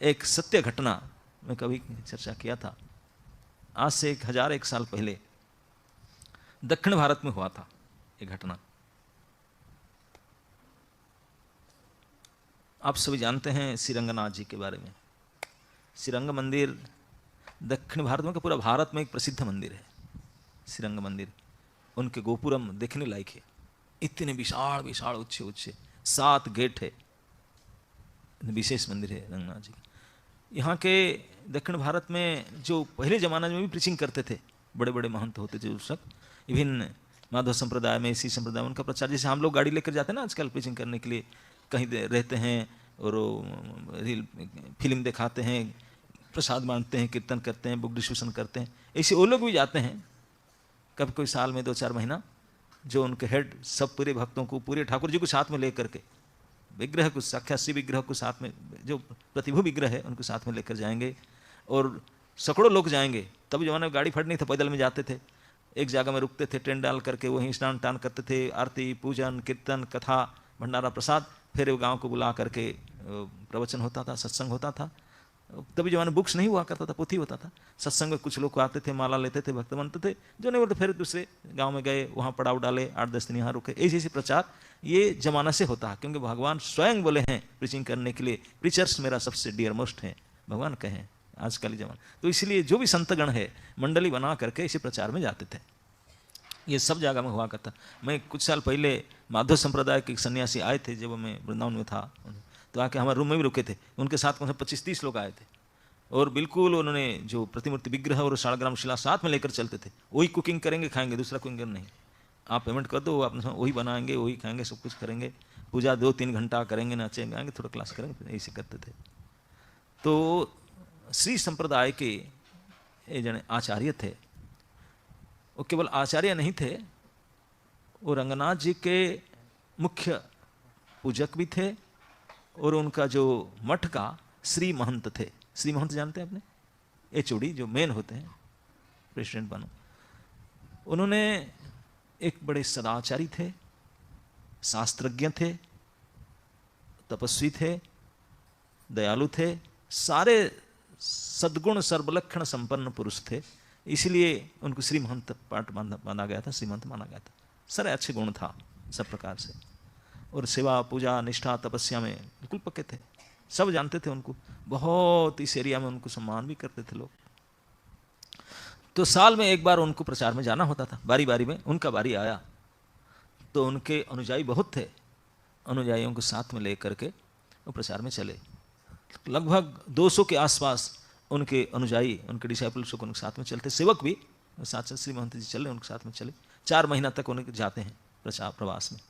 एक सत्य घटना मैं कभी चर्चा किया था, आज से 1001 साल पहले दक्षिण भारत में हुआ था एक घटना। आप सभी जानते हैं श्रीरंगनाथ जी के बारे में। श्रीरंग मंदिर दक्षिण भारत में, पूरा भारत में एक प्रसिद्ध मंदिर है श्रीरंग मंदिर। उनके गोपुरम देखने लायक है, इतने विशाल विशाल ऊंचे ऊंचे 7 गेट है, विशेष मंदिर है रंगनाथ जी का। यहाँ के दक्षिण भारत में जो पहले ज़माने में भी प्रीचिंग करते थे, बड़े बड़े महंत होते थे उस वक्त, विभिन्न माधव संप्रदाय में, इसी संप्रदाय में उनका प्रचार, जैसे हम लोग गाड़ी लेकर जाते हैं ना आजकल प्रीचिंग करने के लिए, कहीं रहते हैं और फिल्म दिखाते हैं, प्रसाद बांटते हैं, कीर्तन करते हैं, बुक डिस्ट्रीब्यूशन करते हैं, ऐसे वो लोग भी जाते हैं कभी कोई साल में 2-4 महीना, जो उनके हेड सब पूरे भक्तों को, पूरे ठाकुर जी को साथ में लेकर के, विग्रह को, साक्षात शिव विग्रह को साथ में, जो प्रतिभू विग्रह है उनको साथ में लेकर जाएंगे और सैकड़ों लोग जाएंगे। तब जमाने में गाड़ी फट नहीं था, पैदल में जाते थे, एक जगह में रुकते थे, टेंट डाल करके वहीं स्नान टान करते थे, आरती पूजन कीर्तन कथा भंडारा प्रसाद, फिर वो गाँव को बुला करके प्रवचन होता था, सत्संग होता था। तभी जमाने बुक्स नहीं हुआ करता था, पोथी होता था। सत्संग में कुछ लोग को आते थे, माला लेते थे, भक्त बनते थे, जो नहीं बोलते फिर दूसरे गांव में गए, वहाँ पड़ाव डाले, 8-10 दिन यहाँ रुके, ऐसे प्रचार ये जमाना से होता है। क्योंकि भगवान स्वयं बोले हैं प्रीचिंग करने के लिए, प्रीचर्स मेरा सबसे डियर मोस्ट है, भगवान कहें आजकल ही जमाना। तो इसलिए जो भी संतगण है मंडली बना करके इसी प्रचार में जाते थे, ये सब जगह में हुआ करता। मैं कुछ साल पहले माधव संप्रदाय के एक सन्यासी आए थे, जब मैं वृंदावन में था, तो आके हमारे रूम में भी रुके थे। उनके साथ कम से 25-30 लोग आए थे और बिल्कुल उन्होंने जो प्रतिमूर्ति विग्रह और 1.5 ग्राम शिला साथ में लेकर चलते थे। वही कुकिंग करेंगे, खाएंगे, दूसरा कुकिंग नहीं। आप पेमेंट कर दो, आप वही बनाएंगे, वही खाएंगे, सब कुछ करेंगे। पूजा 2-3 घंटा करेंगे, नाचेंगे, गाएंगे, थोड़ा क्लास करेंगे, ऐसे करते थे। तो श्री संप्रदाय के ये जने आचार्य थे, वो केवल आचार्य नहीं थे, वो रंगनाथ जी के मुख्य पूजक भी थे और उनका जो मठ का श्री महंत थे। श्री महंत जानते हैं अपने HOD जो मेन होते हैं, प्रेसिडेंट बनो। उन्होंने एक बड़े सदाचारी थे, शास्त्रज्ञ थे, तपस्वी थे, दयालु थे, सारे सद्गुण सर्वलक्षण संपन्न पुरुष थे। इसलिए उनको श्री महंत पाठ माना गया था, श्रीमंत माना गया था। सारे अच्छे गुण था सब प्रकार से, और सेवा पूजा निष्ठा तपस्या में बिल्कुल पक्के थे, सब जानते थे उनको, बहुत इस एरिया में उनको सम्मान भी करते थे लोग। तो साल में एक बार उनको प्रचार में जाना होता था, बारी बारी में। उनका बारी आया तो उनके अनुयायी बहुत थे, अनुयायियों को साथ में लेकर के वो प्रचार में चले। लगभग 200 के आसपास उनके अनुयायी, उनके डिसाइपल्स को उनके साथ में चलते, सेवक भी साथ साथ श्री महंत जी चले, उनके साथ में चले। 4 महीना तक उनके जाते हैं प्रचार प्रवास में,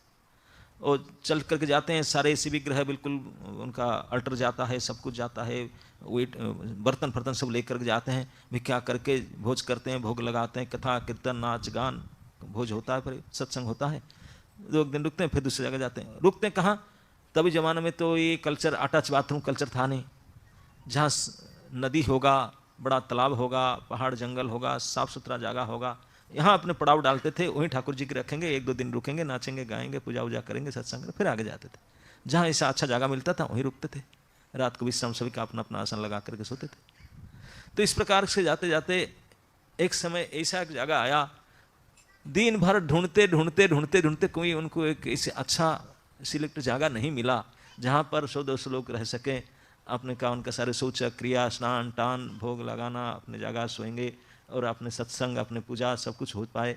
और चल करके जाते हैं। सारे शिव विग्रह बिल्कुल उनका अल्टर जाता है, सब कुछ जाता है, वेट बर्तन फर्तन सब लेकर के जाते हैं, भिक्षा करके भोज करते हैं, भोग लगाते हैं, कथा कीर्तन नाच गान भोज होता है, फिर सत्संग होता है। 2 दिन रुकते हैं, फिर दूसरी जगह जाते हैं। रुकते हैं कहाँ? तभी ज़माने में तो ये कल्चर अटैच बाथरूम कल्चर था नहीं, जहाँ नदी होगा, बड़ा तालाब होगा, पहाड़ जंगल होगा, साफ सुथरा जगह होगा, यहाँ अपने पड़ाव डालते थे, वहीं ठाकुर जी के रखेंगे, 1-2 दिन रुकेंगे, नाचेंगे गाएंगे, पूजा वूजा करेंगे, सत्संग, फिर आगे जाते थे। जहाँ ऐसा अच्छा जगह मिलता था वहीं रुकते थे, रात को विश्राम सभी का अपना अपना आसन लगा करके सोते थे। तो इस प्रकार से जाते जाते एक समय ऐसा एक जगह आया, दिन भर ढूंढते ढूंढते ढूंढते ढूंढते कोई उनको एक ऐसे अच्छा सिलेक्ट जगह नहीं मिला जहाँ पर 100-200 लोग रह सकें। आपने कहा उनका सारे शौच क्रिया स्नान टान भोग लगाना, अपने जगह सोएंगे और अपने सत्संग अपने पूजा सब कुछ हो पाए,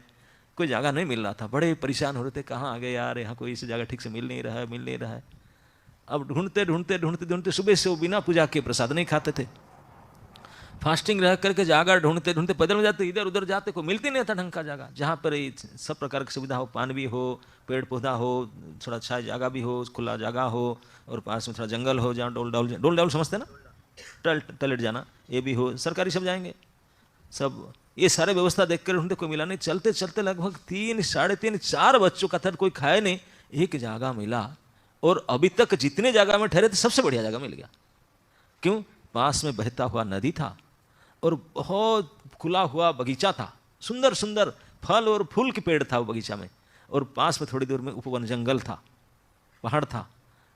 कोई जगह नहीं मिल रहा था। बड़े परेशान हो रहे थे, कहाँ आ गए यार, यहाँ कोई इस जगह ठीक से मिल नहीं रहा है। अब ढूंढते ढूंढते ढूंढते ढूंढते सुबह से वो बिना पूजा के प्रसाद नहीं खाते थे, फास्टिंग रह करके जाकर ढूंढते ढूंढते पैदल में जाते, इधर उधर जाते, कोई मिलती नहीं था ढंग का जगह जहाँ पर सब प्रकार की सुविधा हो, पानी भी हो, पेड़ पौधा हो, थोड़ा अच्छा जगह भी हो, खुला जगह हो, और पास में थोड़ा जंगल हो जहाँ डोल डाउल समझते ना, टॉयलेट जाना, ये भी हो, सरकारी सब जाएंगे सब। ये सारे व्यवस्था देख कर ढूंढते, कोई मिला नहीं। चलते चलते लगभग 3, 3.5, 4 बच्चों का था, कोई खाए नहीं, एक जगह मिला, और अभी तक जितने जगह में ठहरे थे सबसे बढ़िया जगह मिल गया। क्यों? पास में बहता हुआ नदी था और बहुत खुला हुआ बगीचा था, सुंदर सुंदर फल और फूल के पेड़ था वो बगीचा में, और पास में थोड़ी दूर में उपवन जंगल था, पहाड़ था,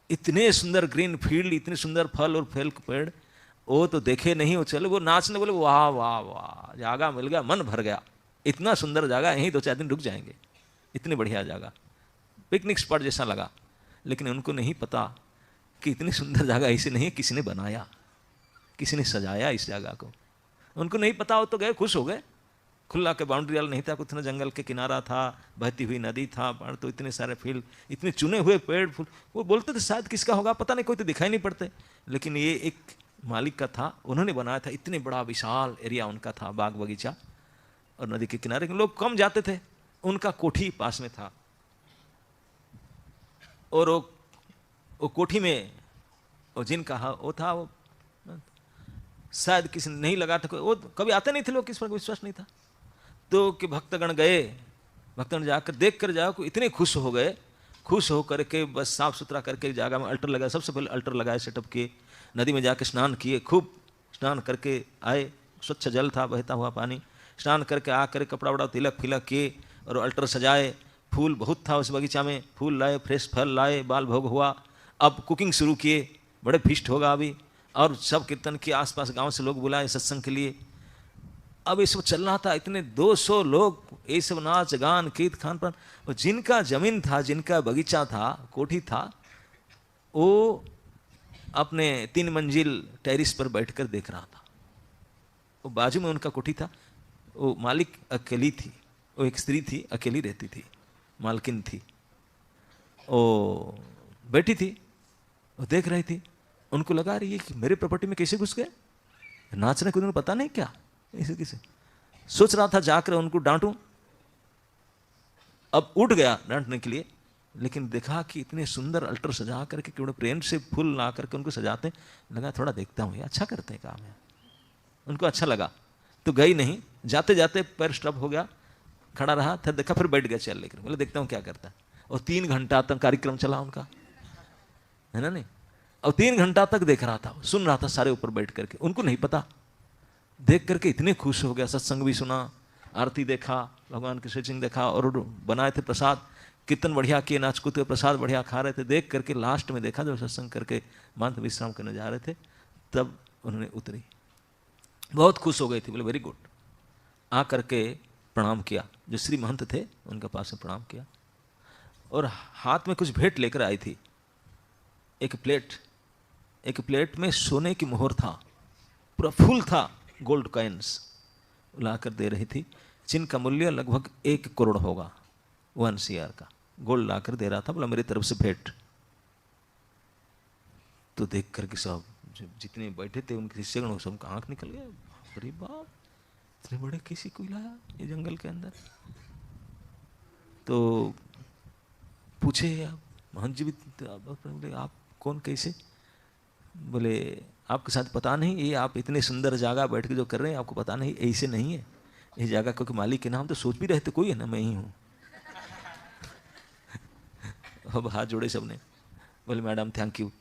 इतने सुंदर ग्रीन फील्ड, इतने सुंदर फल और फल के पेड़, वो तो देखे नहीं, वो चले, वो नाचने बोले वाह वाह वाह, जागा मिल गया, मन भर गया, इतना सुंदर जगह, यहीं 2-4 दिन रुक जाएंगे, इतनी बढ़िया जगह, पिकनिक स्पॉट जैसा लगा। लेकिन उनको नहीं पता कि इतनी सुंदर जगह ऐसे नहीं है, किसी ने बनाया, किसी ने सजाया इस जगह को, उनको नहीं पता। हो तो गए, खुश हो गए, खुला के बाउंड्री वाला नहीं था, कुछ ना, जंगल के किनारा था, बहती हुई नदी था, पहाड़, तो इतने सारे फील्ड, इतने चुने हुए पेड़ फूल। वो बोलते थे शायद किसका होगा पता नहीं, कोई तो दिखाई नहीं पड़ते, लेकिन ये एक मालिक का था, उन्होंने बनाया था। इतने बड़ा विशाल एरिया उनका था, बाग बगीचा, और नदी के किनारे लोग कम जाते थे, उनका कोठी पास में था, और वो कोठी में वो जिनका वो था, वो शायद किसी ने नहीं लगा था, वो कभी आते नहीं थे लोग, किस पर विश्वास नहीं था। तो कि भक्तगण गए, भक्तगण जाकर देख कर जाओ, इतने खुश हो गए, खुश हो करके बस साफ सुथरा करके जगह में अल्टर लगाया, सबसे पहले अल्टर लगाए, सेटअप किए, नदी में जाके स्नान किए, खूब स्नान करके आए, स्वच्छ जल था, बहता हुआ पानी, स्नान करके आ कर कपड़ा वपड़ा तिलक फिलक किए, और अल्टर सजाए, फूल बहुत था उस बगीचा में, फूल लाए, फ्रेश फल लाए, बाल भोग हुआ। अब कुकिंग शुरू किए, बड़े फीस्ट होगा अभी, और सब कीर्तन के आसपास गांव से लोग बुलाए सत्संग के लिए। अब ये सब चल रहा था, इतने 200 लोग, ये सब नाच गान कीर्त खान पान। और जिनका जमीन था, जिनका बगीचा था, कोठी था, वो अपने 3 मंजिल टेरिस पर बैठकर देख रहा था। वो बाजू में उनका कोठी था, वो मालिक अकेली थी, वो एक स्त्री थी, अकेली रहती थी, मालकिन थी, वो बैठी थी, वो देख रही थी। उनको लगा रही है कि मेरे प्रॉपर्टी में कैसे घुस गए, नाचने को उन्हें पता नहीं क्या, ऐसे किसे सोच रहा था जाकर उनको डांटूं। अब उठ गया डांटने के लिए, लेकिन देखा कि इतने सुंदर अल्टर सजा करके, बड़े प्रेम से फूल ला करके उनको सजाते, लगा थोड़ा देखता हूँ, ये अच्छा करते हैं काम है, उनको अच्छा लगा। तो गई नहीं, जाते जाते पैर स्टॉप हो गया, खड़ा रहा, फिर देखा, फिर बैठ गया चल लेकर, बोले देखता हूँ क्या करता है। और 3 घंटा तक कार्यक्रम चला उनका, है ना नहीं, और 3 घंटा तक देख रहा था, सुन रहा था सारे ऊपर बैठ करके, उनको नहीं पता। देख करके इतने खुश हो गया, सत्संग भी सुना, आरती देखा, भगवान की सत्संग देखा, और बनाए थे प्रसाद, कीर्तन बढ़िया किए, नाचकूते, प्रसाद बढ़िया खा रहे थे। देख करके लास्ट में देखा, जब सत्संग करके मंत्र विश्राम करने जा रहे थे, तब उन्होंने उतरी, बहुत खुश हो गई थी, बोले वेरी गुड। आ करके प्रणाम किया, जो श्री महंत थे उनके पास में प्रणाम किया, और हाथ में कुछ भेंट लेकर आई थी, एक प्लेट में सोने की मोहर था, पूरा फूल था, गोल्ड कॉइन्स लाकर दे रही थी, जिनका मूल्य लगभग 1 करोड़ होगा, 1 CR का गोल्ड लाकर दे रहा था, बोला मेरी तरफ से भेंट। तो देख करके सब जितने बैठे थे उनके शिष्यगण, सबका आंख निकल गया, अरे बाप, इतने बड़े किसी को लाया ये जंगल के अंदर। तो पूछे महंत जी भी, बोले आप कौन, कैसे? बोले आपके साथ पता नहीं, ये आप इतने सुंदर जगह बैठ के जो कर रहे हैं, आपको पता नहीं, ऐसे नहीं है ये जगह, क्योंकि मालिक के नाम तो सोच भी रहे थे, कोई है ना, मैं ही हूँ। अब हाथ जोड़े सबने, बोले मैडम थैंक यू,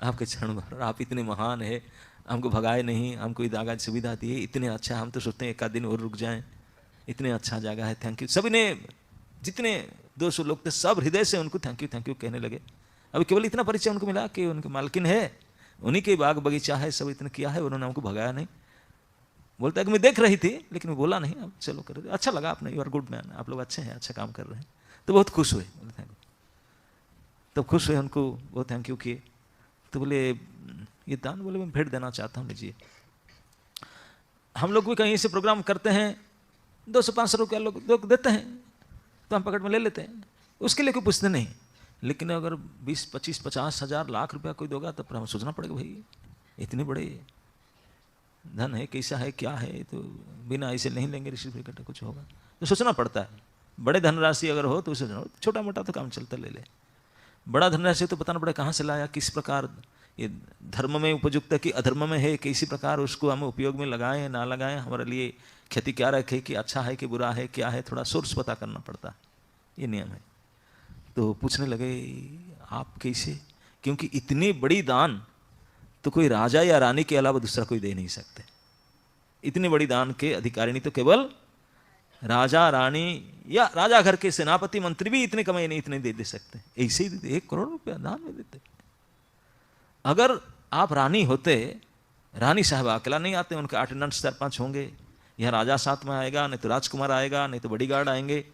आपके चरण भर, आप इतने महान है, हमको भगाए नहीं, हमको जगह सुविधा दी, इतने अच्छा, हम तो सोचते हैं 1 आध दिन और रुक जाएं, इतने अच्छा जगह है, थैंक यू। सभी ने, जितने 200 लोग थे, सब हृदय से उनको थैंक यू कहने लगे। अभी केवल इतना परिचय उनको मिला कि उनके मालकिन है, उन्हीं के बाग बगीचा है, सब इतना किया है, उन्होंने हमको भगाया नहीं। बोलता है कि मैं देख रही थी, लेकिन मैं बोला नहीं, अब चलो कर रहे, अच्छा लगा आपने, यू आर गुड मैन, आप लोग अच्छे हैं, अच्छा काम कर रहे हैं। तो बहुत खुश हुए, बोले थैंक यू। तब खुश हुए, उनको बहुत थैंक यू किए। तो बोले ये दान, बोले मैं भेंट देना चाहता हूँ, लीजिए। हम लोग भी कहीं से प्रोग्राम करते हैं, 200-500 रुपया लोग देते हैं, तो हम पकड़ में ले लेते हैं, उसके लिए कोई पूछते नहीं। लेकिन अगर 20, 25, 50 हजार, लाख रुपया कोई दोगा, तब हमें सोचना पड़ेगा, भाई इतने बड़े धन है, कैसा है, क्या है, तो बिना ऐसे नहीं लेंगे, ऋषि इकट्ठा कुछ होगा, तो सोचना पड़ता है। बड़े धनराशि अगर हो तो उसे छोटा मोटा तो काम चलता, ले ले। बड़ा धनराशि तो बताना पड़े कहाँ से लाया, किस प्रकार ये धर्म में उपयुक्त है कि अधर्म में है, किसी प्रकार उसको हम उपयोग में लगाएं ना लगाएं, हमारे लिए क्षति क्या रखे, कि अच्छा है कि बुरा है, क्या है, थोड़ा सोर्स पता करना पड़ता है, ये नियम है। तो पूछने लगे आप कैसे, क्योंकि इतनी बड़ी दान तो कोई राजा या रानी के अलावा दूसरा कोई दे नहीं सकते। इतनी बड़ी दान के अधिकारिणी तो केवल राजा, रानी या राजा घर के सेनापति मंत्री भी इतने कमाई नहीं, इतने दे सकते। ऐसे ही 1 करोड़ रुपया दान में देते। अगर आप रानी होते रानी साहबा अकेला नहीं आते, उनके अटेंडेंट्स 4-5 होंगे, यह राजा साथ में आएगा, नहीं तो राजकुमार आएगा, नहीं तो बॉडीगार्ड आएंगे,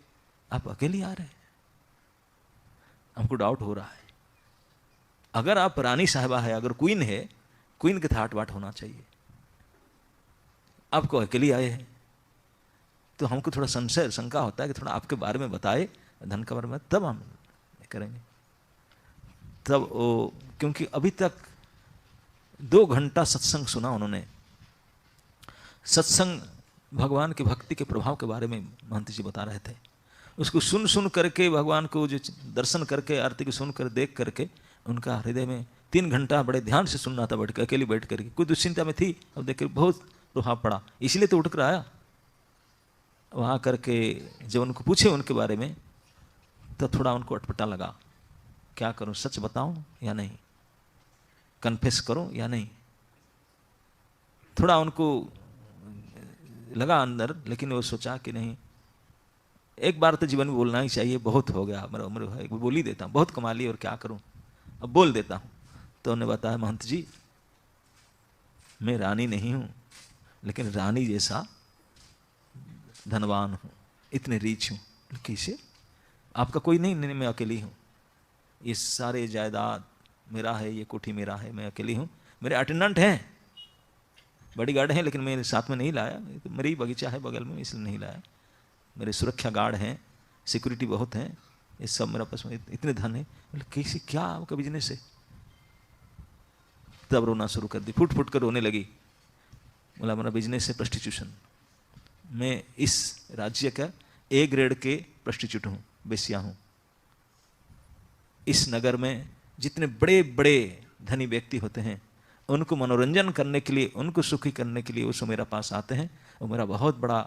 आप अकेले आ रहे हैं। हमको डाउट हो रहा है। अगर आप रानी साहबा है, अगर क्वीन है, क्वीन के ठाट बाट होना चाहिए, आपको अकेले आए हैं, तो हमको थोड़ा संशय शंका होता है कि थोड़ा आपके बारे में बताए, धन के बारे में, तब हम करेंगे। तब वो, क्योंकि अभी तक 2 घंटा सत्संग सुना उन्होंने। सत्संग भगवान की भक्ति के प्रभाव के बारे में महंत जी बता रहे थे। उसको सुन सुन करके, भगवान को जो दर्शन करके, आरती को सुन कर देख करके, उनका हृदय में 3 घंटा बड़े ध्यान से सुनना था, बैठ कर अकेले बैठ करके। कोई दुश्चिंता में थी, अब देख कर बहुत प्रभाव पड़ा, इसलिए तो उठ कर आया। वहाँ करके जब उनको पूछे उनके बारे में, तो थोड़ा उनको अटपटा लगा, क्या करूं, सच बताऊं या नहीं, कन्फेस करूं या नहीं, थोड़ा उनको लगा अंदर। लेकिन वो सोचा कि नहीं, एक बार तो जीवन में बोलना ही चाहिए, बहुत हो गया, मेरा उम्र है, बोल ही देता हूँ, बहुत कमा ली और क्या करूं, अब बोल देता हूं। तो उन्होंने बताया, महंत जी मैं रानी नहीं हूं, लेकिन रानी जैसा धनवान हूं, इतने रीच हूं। कैसे? आपका कोई नहीं, नहीं मैं अकेली हूं, ये सारे जायदाद मेरा है, ये कोठी मेरा है, मैं अकेली हूं, मेरे अटेंडेंट हैं, बॉडीगार्ड हैं, लेकिन मेरे साथ में नहीं लाया, तो मेरी बगीचा है बगल में, इसलिए नहीं लाया। मेरे सुरक्षा गार्ड हैं, सिक्योरिटी बहुत हैं, ये सब मेरा पास में इतने धन है। बोले कैसे, क्या आपका बिजनेस है? तब रोना शुरू कर दी, फुट फुट कर रोने लगी। बोला मेरा बिजनेस है प्रोस्टिट्यूशन, मैं इस राज्य का A ग्रेड के प्रोस्टिट्यूट हूँ, बेस्या हूँ। इस नगर में जितने बड़े बड़े धनी व्यक्ति होते हैं, उनको मनोरंजन करने के लिए, उनको सुखी करने के लिए वो सब मेरा पास आते हैं, और मेरा बहुत बड़ा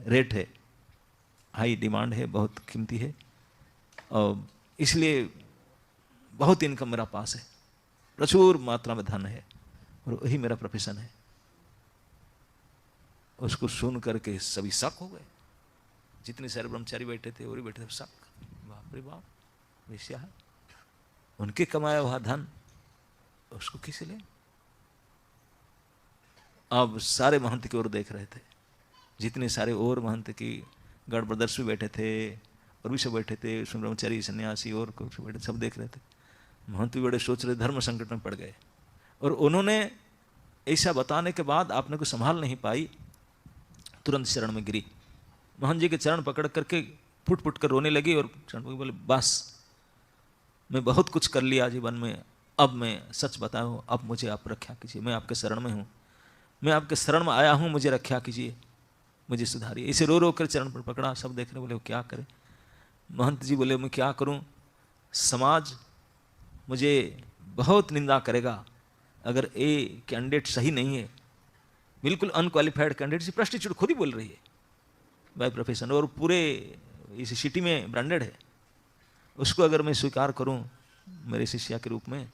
रेट है, हाई डिमांड है, बहुत कीमती है, और इसलिए बहुत इनकम मेरा पास है, प्रचुर मात्रा में धन है, और वही मेरा प्रोफेशन है। उसको सुन करके सभी शक हो गए, जितने सारे ब्रह्मचारी बैठे थे और बैठे थे, शक, बाप रे बाप, वेश्या है, उनके कमाया हुआ धन उसको किसे ले। अब सारे महंत की ओर देख रहे थे, जितने सारे और महंत की गढ़ ब्रदर्स भी बैठे थे और भी सब बैठे थे, उसमें ब्रह्मचारी सन्यासी और कुछ बैठे, सब देख रहे थे। महंत भी बड़े सोच रहे, धर्म संकट में पड़ गए, और उन्होंने ऐसा बताने के बाद आपने को संभाल नहीं पाई, तुरंत शरण में गिरी, महंत जी के चरण पकड़ करके फुट फुट कर रोने लगी, और चरण पकड़ बोले बस मैं बहुत कुछ कर लिया जीवन में, अब मैं सच बताऊं, अब मुझे आप रक्षा कीजिए, मैं आपके शरण में हूँ, मैं आपके शरण में आया हूँ, मुझे रक्षा कीजिए, मुझे सुधारिए। इसे रो रो कर चरण पर पकड़ा, सब देख रहे, बोले वो क्या करे। महंत जी बोले मैं क्या करूं, समाज मुझे बहुत निंदा करेगा, अगर ए कैंडिडेट सही नहीं है, बिल्कुल अनक्वालिफाइड कैंडिडेट, प्रोस्टिट्यूट खुद ही बोल रही है बाय प्रोफेशन, और पूरे इस सिटी में ब्रांडेड है, उसको अगर मैं स्वीकार करूं मेरे शिष्या के रूप में,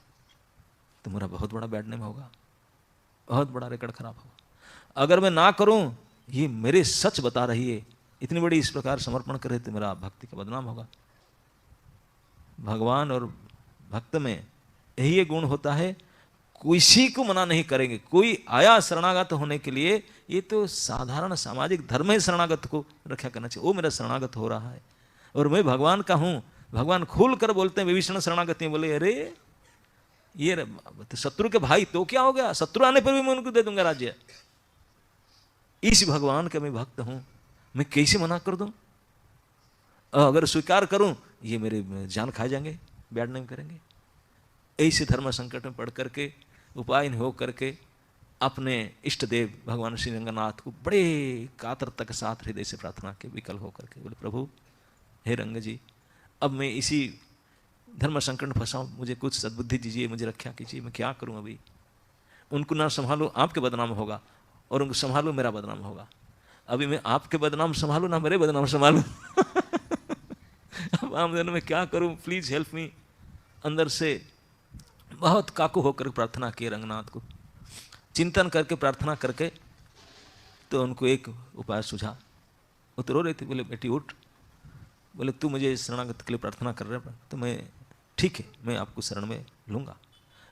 तो मेरा बहुत बड़ा बैड नेम होगा, बहुत बड़ा रिकॉर्ड खराब होगा। अगर मैं ना करूं, ये मेरे सच बता रही है, इतनी बड़ी इस प्रकार समर्पण करे, तो मेरा भक्ति का बदनाम होगा। भगवान और भक्त में यही गुण होता है, किसी को मना नहीं करेंगे। कोई आया शरणागत होने के लिए, ये तो साधारण सामाजिक धर्म है, शरणागत को रक्षा करना चाहिए, वो मेरा शरणागत हो रहा है और मैं भगवान का हूं। भगवान खोल कर बोलते हैं, विभीषण शरणागति में बोले अरे ये तो शत्रु के भाई, तो क्या हो गया, शत्रु आने पर भी मैं उनको दे दूंगा राज्य। इस भगवान का मैं भक्त हूं, मैं कैसे मना कर दूं? अगर स्वीकार करूं, ये मेरे जान खा जाएंगे, बैड नहीं करेंगे। ऐसे धर्म संकट में पढ़ करके, उपाय हो करके, अपने इष्ट देव भगवान श्री रंगनाथ को बड़े कातरता के साथ हृदय से प्रार्थना के, विकल होकर के बोले प्रभु हे रंग जी, अब मैं इसी धर्म संकट में फंसा हूं, मुझे कुछ सद्बुद्धि दीजिए, मुझे रक्षा कीजिए, मैं क्या करूं अभी। उनको ना संभालो आपके बदनाम होगा, और उनको संभालो मेरा बदनाम होगा। अभी मैं आपके बदनाम संभालू ना मेरे बदनाम संभालू। अब आम दिन में क्या करूं, प्लीज हेल्प मी। अंदर से बहुत काकू होकर प्रार्थना किए रंगनाथ को, चिंतन करके प्रार्थना करके, तो उनको एक उपाय सूझा। वो तो रो रहे थे, बोले बेटी उठ, बोले तू मुझे शरणागत के लिए प्रार्थना कर रहे, तो मैं ठीक है, मैं आपको शरण में लूंगा,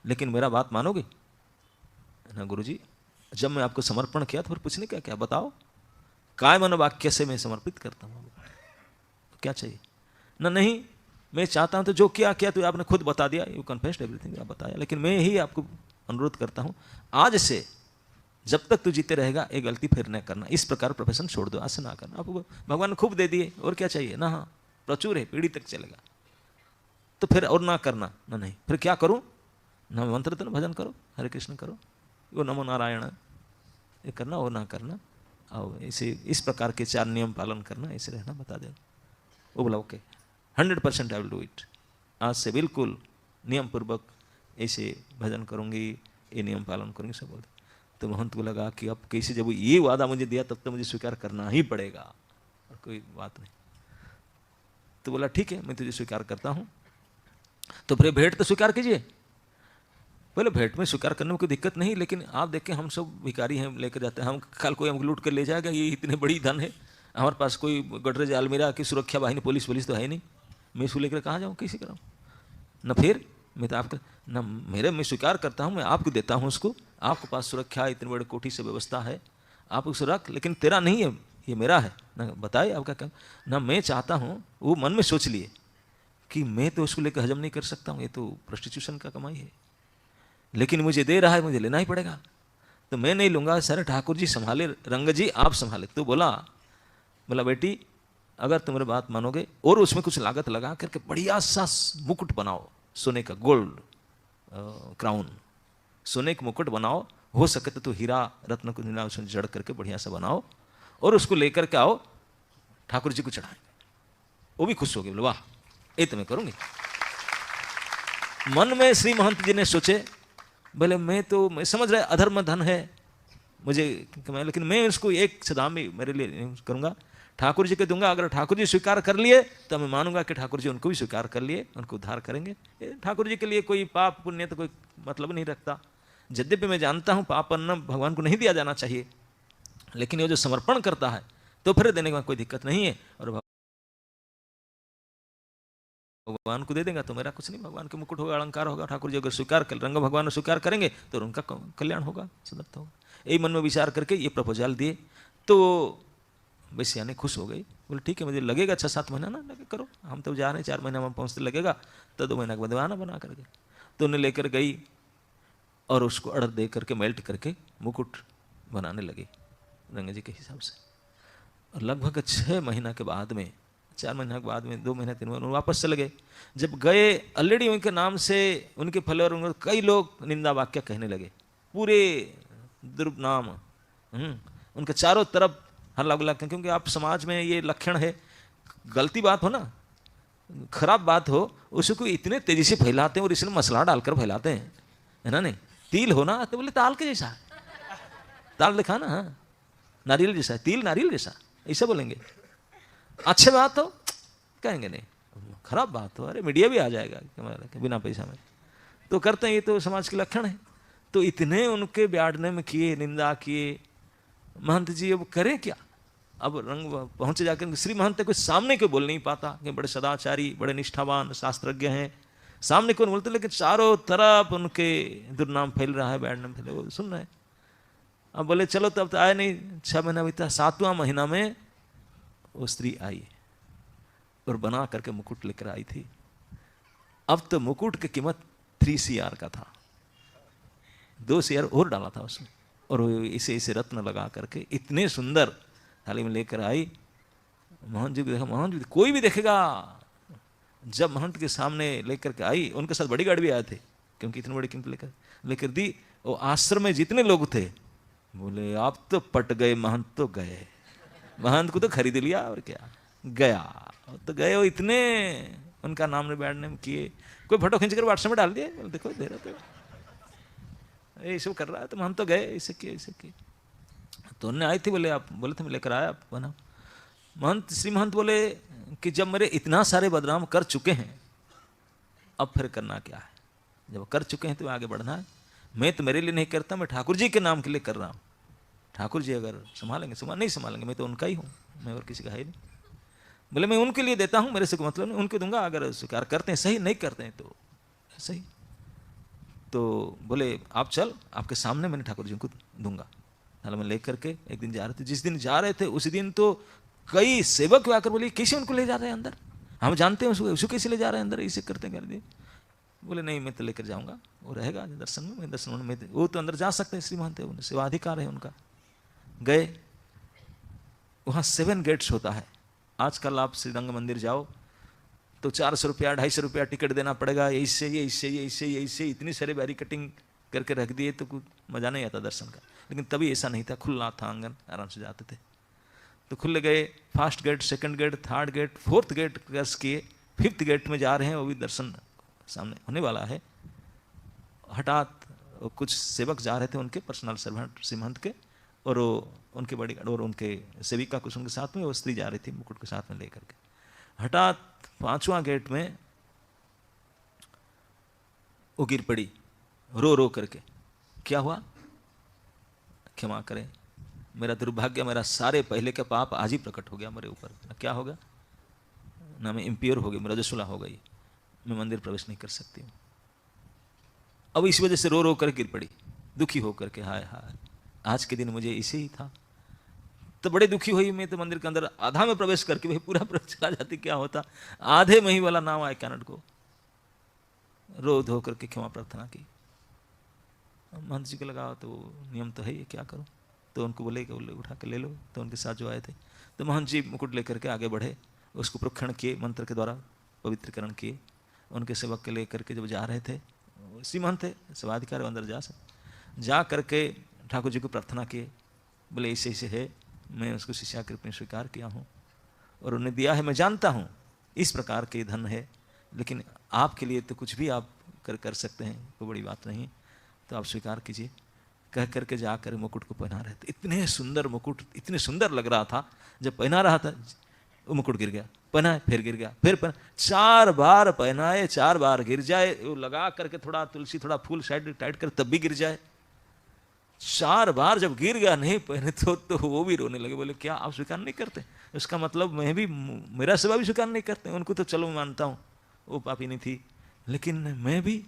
लेकिन मेरा बात मानोगे? ना गुरुजी, जब मैं आपको समर्पण किया तो फिर पूछने क्या क्या बताओ, काय मन वाक्य से मैं समर्पित करता हूँ, क्या चाहिए ना। नहीं मैं चाहता हूँ तो जो किया किया तो आपने खुद बता दिया, यू कन्फेस्ड एवरीथिंग, आप बताया, लेकिन मैं ही आपको अनुरोध करता हूँ आज से जब तक तू जीते रहेगा ये गलती फिर न करना, इस प्रकार प्रोफेशन छोड़ दो, आज से ना करना। आपको भगवान ने खूब दे दिए, और क्या चाहिए ना, हाँ प्रचुर है, पीढ़ी तक चलेगा, तो फिर और ना करना ना। नहीं फिर क्या करूँ ना, मंत्र तो भजन करो, हरे कृष्ण करो, वो नमो नारायण ये करना और ना करना, और इसे इस प्रकार के 4 नियम पालन करना, ऐसे रहना बता दे। वो बोला okay 100% I will do it, आज से बिल्कुल नियम पूर्वक ऐसे भजन करूँगी, ये नियम पालन करूँगी, सब बोलते। तो महंत को लगा कि अब कैसे, जब ये वादा मुझे दिया तब तो मुझे स्वीकार करना ही पड़ेगा, और कोई बात नहीं। तो बोला ठीक है मैं तुझे स्वीकार करता हूँ, तो फिर भेंट तो स्वीकार कीजिए। बोले भेंट में स्वीकार करने में कोई दिक्कत नहीं, लेकिन आप देखें हम सब भिखारी हैं, लेकर जाते हैं, हम कल कोई हमको लूट कर ले जाएगा, ये इतने बड़ी धन है, हमारे पास कोई गडरेज अलमीरा की सुरक्षा वाहिनी पुलिस तो है नहीं, मैं इसको लेकर कहाँ जाऊँ, कैसे कराऊँ न। फिर मैं तो आपका न, मेरे मैं स्वीकार करता हूँ, मैं आपको देता हूँ उसको, आपके पास सुरक्षा इतनी बड़ी कोठी से व्यवस्था है, आप उसको रख, लेकिन तेरा नहीं है, ये मेरा है ना। बताइए आपका क्या ना। मैं चाहता हूँ, वो मन में सोच लिए कि मैं तो उसको लेकर हजम नहीं कर सकता हूँ, ये तो प्रोस्टिट्यूशन का कमाई है, लेकिन मुझे दे रहा है, मुझे लेना ही पड़ेगा, तो मैं नहीं लूँगा। सर ठाकुर जी संभाले, रंग जी आप संभाले। तो बोला बेटी अगर तुम मेरी बात मानोगे और उसमें कुछ लागत लगा करके बढ़िया सा मुकुट बनाओ, सोने का, गोल्ड क्राउन, सोने का मुकुट बनाओ, हो सके तो हीरा रत्न को उसमें जड़ करके बढ़िया सा बनाओ, और उसको लेकर के आओ, ठाकुर जी को चढ़ाएंगे। वो भी खुश हो गए, बोले वाह ये तो मैं करूँगी। मन में श्री महंत जी ने सोचे, बोले मैं समझ रहा अधर्म धन है मुझे, लेकिन मैं इसको एक सदा में मेरे लिए नहीं करूँगा, ठाकुर जी को दूंगा। अगर ठाकुर जी स्वीकार कर लिए तो मैं मानूंगा कि ठाकुर जी उनको भी स्वीकार कर लिए, उनको उद्धार करेंगे। ठाकुर जी के लिए कोई पाप पुण्य तो कोई मतलब नहीं रखता। यद्यपि मैं जानता हूँ पाप अन्न भगवान को नहीं दिया जाना चाहिए, लेकिन ये जो समर्पण करता है तो फिर देने में कोई दिक्कत नहीं है, और भगवान को दे देगा तो मेरा कुछ नहीं, भगवान के मुकुट होगा, अलंकार होगा। ठाकुर जी अगर स्वीकार कर, रंग भगवान स्वीकार करेंगे तो उनका कल्याण होगा, सदर्थ होगा। यही मन में विचार करके ये प्रपोजल दिए। तो वैसे यानी खुश हो गई, बोले ठीक है मुझे लगेगा 6-7 महीना ना, लगे करो, हम तो जा रहे हैं 4 महीना में पहुँचते लगेगा, तो 2 महीना के बाद आना बना करके। तो उन्हें लेकर गई और उसको अर्ध दे करके मेल्ट करके मुकुट बनाने लगी रंग जी के हिसाब से। और लगभग 6 महीना के बाद में, 4 महीना के बाद में, 2 महीना 3 महीना वापस चले गए। जब गए ऑलरेडी उनके नाम से उनके फॉलोअर कई लोग निंदा वाक्य कहने लगे, पूरे दुर्नाम उनके चारों तरफ हल्ला गुल्ला, क्योंकि आप समाज में ये लक्षण है, गलती बात हो ना, खराब बात हो, उसको इतने तेजी से फैलाते हैं, और इसलिए मसला डालकर फैलाते हैं, है ना। नहीं तिल हो ना तो बोले ताल के जैसा, ताल दिखा ना, हाँ नारियल जैसा, तिल नारियल जैसा, ऐसा बोलेंगे। अच्छे बात हो कहेंगे नहीं, खराब बात हो अरे मीडिया भी आ जाएगा बिना पैसा में, तो करते हैं, ये तो समाज के लक्षण है। तो इतने उनके ब्याडने में किए, निंदा किए। महंत जी अब करें क्या, अब रंग पहुंचे जाकर श्री महंत कुछ सामने को बोल नहीं पाता कि बड़े सदाचारी, बड़े निष्ठावान शास्त्रज्ञ हैं, सामने कौन बोलते, लेकिन चारों तरफ उनके दुर्नाम फैल रहा है, बैड नाम फैले, वो सुन रहे हैं। अब बोले चलो, तब तो आए नहीं, 6 महीना बीता, 7वां महीना में वो स्त्री आई और बना करके मुकुट लेकर आई थी। अब तो मुकुट की कीमत 3 CR का था, 2 CR और डाला था उसमें, और इसे रत्न लगा करके इतने सुंदर थाली में लेकर आई। महंत जी को देखा, महंत जी कोई भी देखेगा, जब महंत के सामने लेकर के आई, उनके साथ बॉडीगार्ड भी आए थे, क्योंकि इतनी बड़ी कीमत लेकर दी। वो आश्रम में जितने लोग थे बोले आप तो पट गए, महंत तो गए, महंत को तो खरीद लिया, और क्या गया तो गए। वो इतने उनका नाम ने बैड नेम किए, कोई फोटो खींच कर व्हाट्सएप में डाल दिए, देखो दे रहे थे, ये सब कर रहा है, तो हम तो गए, ऐसे किए ऐसे किए। तो उन्हें आई थी, बोले आप बोले थे मैं लेकर आया, आप बना। महंत श्री महंत बोले कि जब मेरे इतना सारे बदनाम कर चुके हैं, अब फिर करना क्या है, जब कर चुके हैं तो आगे बढ़ना है। मैं तो मेरे लिए नहीं करता, मैं ठाकुर जी के नाम के लिए कर रहा हूँ। ठाकुर जी अगर संभालेंगे नहीं संभालेंगे, मैं तो उनका ही हूँ, मैं और किसी का है नहीं। बोले मैं उनके लिए देता हूँ, मेरे से कोई मतलब नहीं, उनके दूंगा, अगर स्वीकार करते हैं सही, नहीं करते हैं तो सही। तो बोले आप चल, आपके सामने मैंने ठाकुर जी को दूंगा। थाला में लेकर के एक दिन जा रहे थे, जिस दिन जा रहे थे उसी दिन तो कई सेवक आकर बोले कैसे उनको ले जा रहे हैं अंदर, हम जानते हैं उसको कैसे ले जा रहे हैं अंदर, ऐसे करते कर दिए। बोले नहीं मैं तो लेकर जाऊंगा, वो रहेगा दर्शन में, मैं दर्शन में, वो तो अंदर जा सकते हैं, श्रीमंत है, उन्हें सेवाधिकार है उनका। गए, वहाँ 7 गेट्स होता है। आजकल आप श्रीरंग मंदिर जाओ तो 400 रुपया 250 रुपया टिकट देना पड़ेगा, ऐसे ऐसे इतनी सारे बैरिकेटिंग करके रख दिए तो कुछ मजा नहीं आता दर्शन का। लेकिन तभी ऐसा नहीं था, खुला था आंगन, आराम से जाते थे। तो खुले गए, first gate, second gate, third gate, fourth gate cross किए, 5th गेट में जा रहे हैं, वो भी दर्शन सामने होने वाला है। हठात कुछ सेवक जा रहे थे उनके पर्सनल सर्वेंट श्रीमंत के, और वो उनके बॉडीगार्ड और उनके सेविका कुछ उनके साथ में, वो स्त्री जा रही थी मुकुट के साथ में लेकर के। हठात 5वां गेट में वो गिर पड़ी रो रो करके। क्या हुआ? क्षमा करें, मेरा दुर्भाग्य, मेरा सारे पहले के पाप आज ही प्रकट हो गया मेरे ऊपर। क्या होगा ना, मैं इम्प्योर हो गई, मेरा रजस्वला हो गई, मैं मंदिर प्रवेश नहीं कर सकती हूँ। अब इस वजह से रो रो कर गिर पड़ी, दुखी होकर के, हाय हाय आज के दिन मुझे इसे ही था। तो बड़े दुखी हुई, मैं तो मंदिर के अंदर आधा में प्रवेश करके भाई पूरा चला जाती, क्या होता, आधे में ही वाला नाम आया कैनट को। रो धो करके क्षमा प्रार्थना की। महंत जी को लगा तो नियम तो है ये, क्या करूं, तो उनको बोले कि उठा के ले लो। तो उनके साथ जो आए थे, तो महंत जी मुकुट लेकर के आगे बढ़े, उसको प्रोक्षण किए, मंत्र के द्वारा पवित्रकरण किए। उनके सेवक के लेकर के जब जा रहे थे, श्रीमंत थे, सेवाधिकार अंदर जा करके ठाकुर जी को प्रार्थना किए, बोले ऐसे ऐसे है, मैं उसको शिष्या के रूप में स्वीकार किया हूँ और उन्हें दिया है, मैं जानता हूँ इस प्रकार के धन है, लेकिन आपके लिए तो कुछ भी आप कर सकते हैं, कोई बड़ी बात नहीं, तो आप स्वीकार कीजिए। कह करके जाकर मुकुट को पहना रहे थे। इतने सुंदर मुकुट, इतने सुंदर लग रहा था, जब पहना रहा था वो मुकुट गिर गया, पहनाए फिर गिर गया, फिर 4 बार पहनाए, 4 बार गिर जाए, वो लगा करके थोड़ा तुलसी थोड़ा फूल साइड टाइट कर तब भी गिर जाए। 4 बार जब गिर गया नहीं पहने तो वो भी रोने लगे, बोले क्या आप स्वीकार नहीं करते? उसका मतलब मैं भी, मेरा सेवा भी स्वीकार नहीं करते। उनको तो चलो मानता हूँ वो पापी नहीं थी, लेकिन मैं भी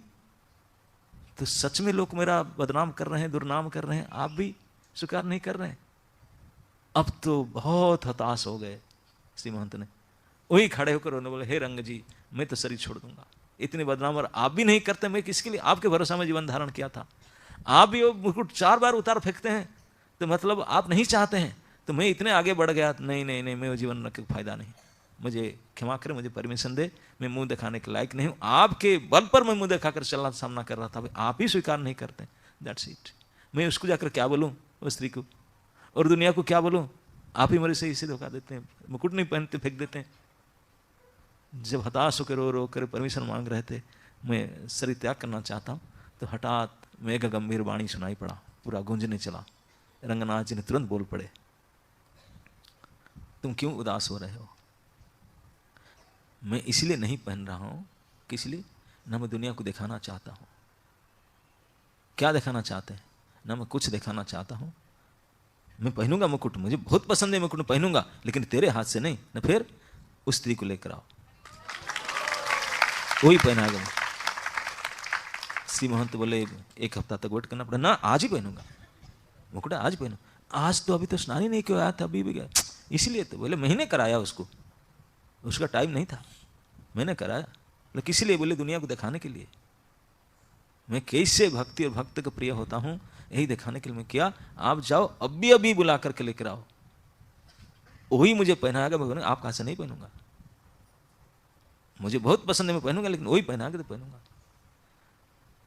तो सच में लोग मेरा बदनाम कर रहे हैं, दुर्नाम कर रहे हैं, आप भी स्वीकार नहीं कर रहे हैं। अब तो बहुत हताश हो गए श्री महंत ने, वही खड़े होकर उन्होंने बोले, हे रंग जी मैं तो शरीर छोड़ दूंगा, इतने बदनाम और आप भी नहीं करते, मैं किसके लिए, आपके भरोसा में जीवन धारण किया था, आप भी वो मुकुट 4 बार उतार फेंकते हैं, तो मतलब आप नहीं चाहते हैं, तो मैं इतने आगे बढ़ गया, नहीं नहीं नहीं, मैं वो जीवन रख के फायदा नहीं, मुझे क्षमा करें, मुझे परमिशन दे, मैं मुंह दिखाने के लायक नहीं हूँ, आपके बल पर मैं मुंह दिखाकर चलना सामना कर रहा था, आप ही स्वीकार नहीं करते, दैट्स इट। मैं उसको जाकर क्या बोलूँ उस स्त्री को, और दुनिया को क्या बोलूँ, आप ही मेरे से इसे धोखा देते हैं, मुकुट नहीं पहनते फेंक देते हैं। जब हताश होकर रो कर परमिशन मांग रहे थे, मैं शरीर त्याग करना चाहता हूँ, तो हठात मेघ गंभीर वाणी सुनाई पड़ा, पूरा गूंजने चला। रंगनाथ जी ने तुरंत बोल पड़े, तुम क्यों उदास हो रहे हो? मैं इसलिए नहीं पहन रहा हूं कि इसलिए ना मैं दुनिया को दिखाना चाहता हूं। क्या दिखाना चाहते हैं? ना मैं कुछ दिखाना चाहता हूं। मैं पहनूंगा मुकुट, मुझे बहुत पसंद है मुकुट पहनूंगा, लेकिन तेरे हाथ से नहीं, ना फिर उस स्त्री को लेकर आओ, वही पहनाएगा। श्री महंत बोले 1 हफ्ता तक वेट करना पड़ा, ना आज ही पहनूंगा मुकुट, आज पहनू। आज तो अभी तो स्नान ही नहीं क्यों आया था, अभी भी गया, इसलिए तो बोले महीने कराया उसको, उसका टाइम नहीं था, मैंने कराया, लेकिन किस लिए? बोले दुनिया को दिखाने के लिए, मैं कैसे भक्ति और भक्त का प्रिय होता हूं, यही दिखाने के लिए मैं किया। आप जाओ अभी अभी बुला करके लेकर आओ, वही मुझे पहनाएगा, मैं आप कहां से नहीं पहनूंगा, मुझे बहुत पसंद है, मैं पहनूंगा, लेकिन वही पहनाएगा तो पहनूंगा।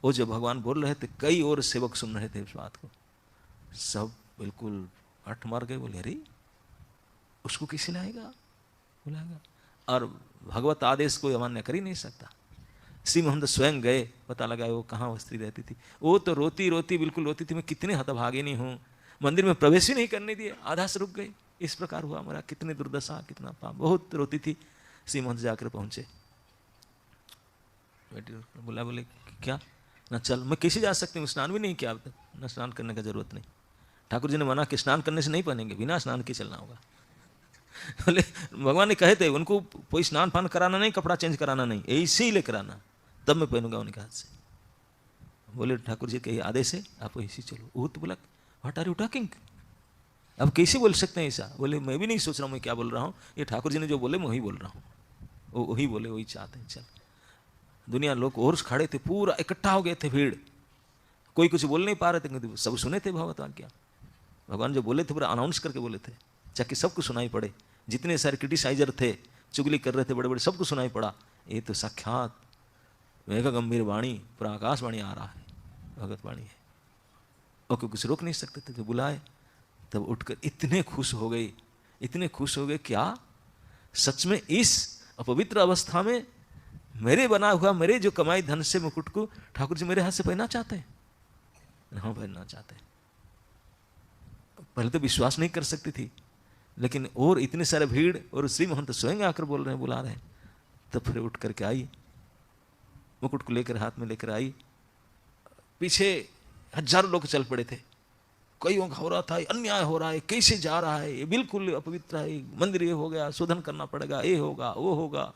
वो जब भगवान बोल रहे थे, कई और सेवक सुन रहे थे इस बात को, सब बिल्कुल हट मार गए, बोले अरे उसको किसे लाएगा, बुलाएगा, और भगवत आदेश कोई अमान्य कर ही नहीं सकता। श्री मोहम्मद स्वयं गए, पता लगा वो कहाँ वो स्त्री रहती थी, वो तो रोती रोती बिल्कुल रोती थी, मैं कितने हतभागिनी हूँ, मंदिर में प्रवेश ही नहीं करने दिए, आधा से रुक गई, इस प्रकार हुआ हमारा, कितनी दुर्दशा, कितना पाप, बहुत रोती थी। श्री मोहम्मद जाकर पहुंचे, बोला, बोले क्या ना, चल, मैं कैसे जा सकती हूँ, स्नान भी नहीं किया अब तक, ना स्नान करने का जरूरत नहीं, ठाकुर जी ने मना कि स्नान करने से नहीं पहनेंगे, बिना स्नान के चलना होगा। बोले भगवान ने कहे थे उनको कोई स्नान पान कराना नहीं, कपड़ा चेंज कराना नहीं, ऐसे ही लेकर आना, तब मैं पहनूंगा उनके हाथ से। बोले ठाकुर जी के आदेश है, आप ऐसे चलो। वो तो बोला व्हाट आर यू टॉकिंग, अब कैसे बोल सकते हैं ऐसा? बोले मैं भी नहीं सोच रहा हूँ मैं क्या बोल रहा हूँ, ये ठाकुर जी ने जो बोले मैं वही बोल रहा हूँ, वो वही बोले वही चाहते हैं। चल, दुनिया लोग और खड़े थे, पूरा इकट्ठा हो गए थे भीड़, कोई कुछ बोल नहीं पा रहे थे, सब सुने थे भगवत आज्ञा। भगवान जो बोले थे पूरा अनाउंस करके बोले थे, ताकि सबको सुनाई पड़े। जितने सारे क्रिटिसाइजर थे, चुगली कर रहे थे बड़े बड़े, सबको सुनाई पड़ा। ये तो साक्षात मेघ गंभीर वाणी, पूरा आकाशवाणी आ रहा है, भगवत वाणी है। और कोई कुछ रोक नहीं सकते थे, तो बुलाए तब उठकर इतने खुश हो गए, इतने खुश हो गए, क्या सच में इस अपवित्र अवस्था में मेरे बना हुआ, मेरे जो कमाई धन से मुकुट को ठाकुर जी मेरे हाथ से पहनना चाहते हैं? हाँ, पहनना चाहते हैं। पहले तो विश्वास नहीं कर सकती थी, लेकिन और इतने सारे भीड़ और श्री महंत स्वयं आकर बोल रहे हैं, बुला रहे हैं। तब फिर उठ करके आई, मुकुट को लेकर हाथ में लेकर आई। पीछे हजारों लोग चल पड़े थे, कोई हो रहा था अन्याय हो रहा है, कैसे जा रहा है, ये बिल्कुल अपवित्र है, मंदिर ये हो गया, शोधन करना पड़ेगा, ये होगा वो होगा।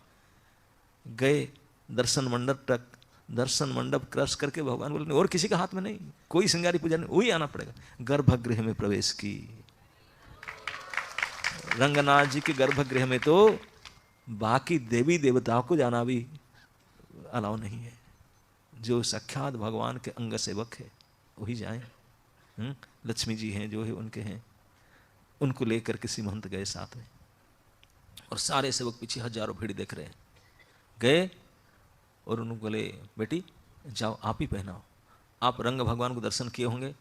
गए दर्शन मंडप तक, दर्शन मंडप क्रश करके भगवान बोले और किसी का हाथ में नहीं, कोई श्रृंगारी पूजा नहीं, वही आना पड़ेगा। गर्भगृह में प्रवेश की, रंगनाथ जी के गर्भगृह में तो बाकी देवी देवताओं को जाना भी अलाउ नहीं है, जो साक्षात भगवान के अंग सेवक है वही जाए। लक्ष्मी जी हैं जो है उनके हैं, उनको लेकर किसी महंत गए साथ में, और सारे सेवक पीछे हजारों भीड़ देख रहे हैं। गए और उनको बोले बेटी जाओ आप ही पहनाओ, आप रंग भगवान को दर्शन किए होंगे,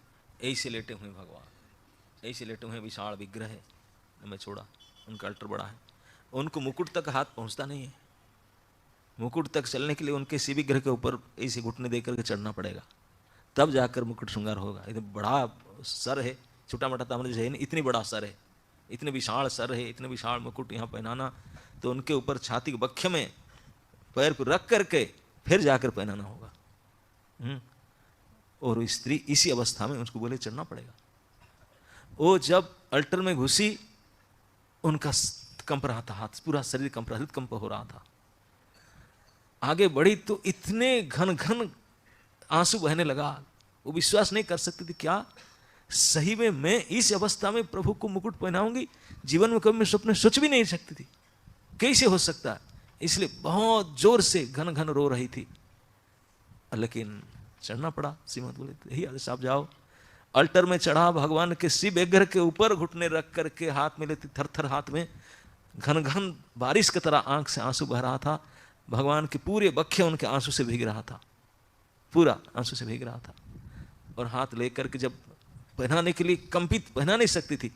ऐसे लेटे हुए भगवान, ऐसे लेटे हुए विशाल विग्रह है। मैं छोड़ा, उनका अल्टर बड़ा है, उनको मुकुट तक हाथ पहुंचता नहीं है, मुकुट तक चलने के लिए उनके शिव विग्रह के ऊपर ऐसे घुटने देकर के चढ़ना पड़ेगा, तब जाकर मुकुट श्रृंगार होगा। इतना बड़ा सर है, छोटा मोटा तामर जो है नहीं, इतनी बड़ा सर है, इतने विशाल सर है, इतने विशाल मुकुट यहाँ पहनाना, तो उनके ऊपर छाती के बख्य में पैर को रख करके फिर जाकर पहनाना होगा। और स्त्री इसी अवस्था में उसको बोले चढ़ना पड़ेगा। वो जब अल्टर में घुसी, उनका कंप रहा था, हाथ पूरा शरीर कंप रहा, कंप हो रहा था। आगे बढ़ी तो इतने घन घन आंसू बहने लगा, वो विश्वास नहीं कर सकती थी, क्या सही में मैं इस अवस्था में प्रभु को मुकुट पहनाऊंगी? जीवन में कभी मैं सपने सोच भी नहीं सकती थी, कैसे हो सकता है? इसलिए बहुत जोर से घन घन रो रही थी, लेकिन चढ़ना पड़ा। श्रीमद बोले यही आदेश, आप जाओ। अल्टर में चढ़ा, भगवान के शिव विग्रह के ऊपर घुटने रख करके हाथ में लेती, थर थर हाथ में घन घन बारिश की तरह आंख से आंसू बह रहा था। भगवान के पूरे बख्य उनके आंसू से भीग रहा था, पूरा आंसू से भीग रहा था। और हाथ लेकर के जब पहनाने के लिए, कंपित पहना नहीं सकती थी,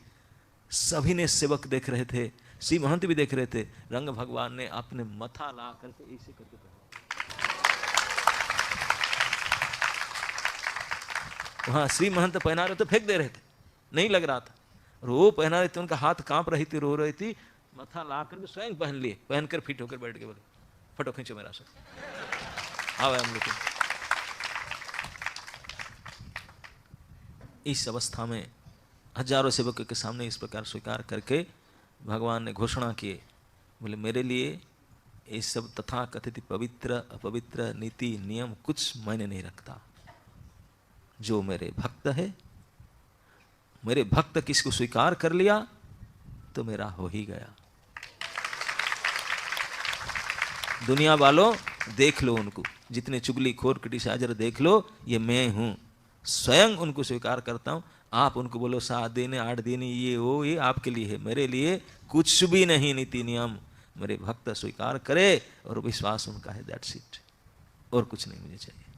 सभी ने सेवक देख रहे थे, श्री महंत भी देख रहे थे। रंग भगवान ने अपने मथा ला करके ऐसे करके पहना, वहां श्री महंत पहना रहे तो फेंक दे रहे थे, नहीं लग रहा था। और वो पहना रहे थे, उनका हाथ कांप रही थी, रो रही थी, मथा ला करके स्वयं पहन लिए, पहनकर फिट होकर बैठ के बोले फटो खींचो मेरा सर, आओ हम लोग। इस अवस्था में हजारों सेवकों के सामने इस प्रकार स्वीकार करके भगवान ने घोषणा किए, बोले मेरे लिए ये सब तथा कथित पवित्र अपवित्र नीति नियम कुछ मायने नहीं रखता। जो मेरे भक्त है, मेरे भक्त किसको स्वीकार कर लिया तो मेरा हो ही गया। दुनिया वालों देख लो उनको, जितने चुगली खोर क्रिटिसाइजर देख लो, ये मैं हूं, स्वयं उनको स्वीकार करता हूं। आप उनको बोलो 7 दिन 8 दिन ये वो, ये आपके लिए है, मेरे लिए कुछ भी नहीं नीति नियम। मेरे भक्त स्वीकार करे और विश्वास उनका है, दैट्स इट, और कुछ नहीं मुझे चाहिए।